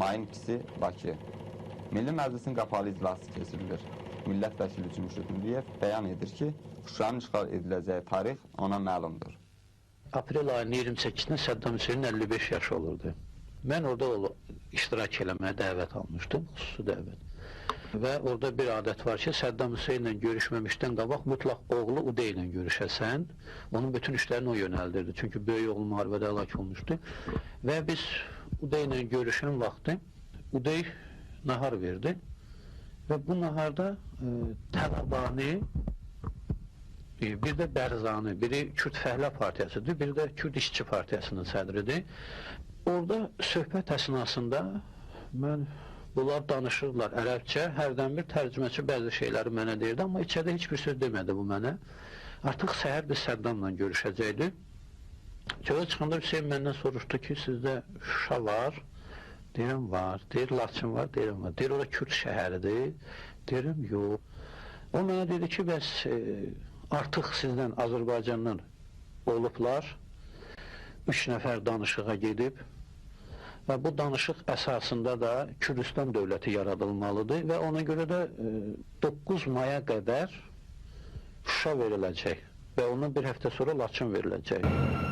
Mayın 2-si Bakı. Milli Məclisin qapalı iclası keçirilir. Millət vəkili Cümşüd Milliyev bəyan edir ki, Şuşanın işğal ediləcəyi tarix ona məlumdur. Aprel ayının 28-də Səddam Hüseynin 55 yaşı olurdu. Mən orada iştirak eləməyə dəvət almışdım, xüsusi dəvət. Və orada bir adət var ki, Səddam Hüseynlə görüşməmişdən qabaq mütləq oğlu Udey ilə görüşəsən. Onun bütün işlərini o yönəldirdi. Çünki böyük oğlu müharibədə həlak olmuşdu. Və biz Udey ilə görüşən vaxtı Udey nahar verdi. Və bu naharda Tələbani, bir də Bərzani, biri Kürd Fəhlə Partiyasıdır, biri də Kürd İşçi Partiyasının sədridir. Orada söhbət əsnasında bunlar danışırlar ərəbcə, hərdən bir tərcüməçi bəzi şeyləri mənə deyirdi, amma içədə heç bir söz demədi bu mənə. Artıq səhər biz Səddamla görüşəcəkdik. Çölə çıxanda Hüseyin məndən soruşdu ki, sizdə Şuşa var? Deyirəm, var. Deyir, Laçın var? Deyirəm, var. Deyir, orada Kürd şəhəridir? Deyirəm, yox. O mənə dedi ki, bəs artıq sizdən Azərbaycandan olublar, 3 nəfər danışığa gedib və bu danışıq əsasında da Kürdistan dövləti yaradılmalıdır və ona görə də 9 maya qədər Şuşa veriləcək və ondan bir həftə sonra Laçın veriləcək.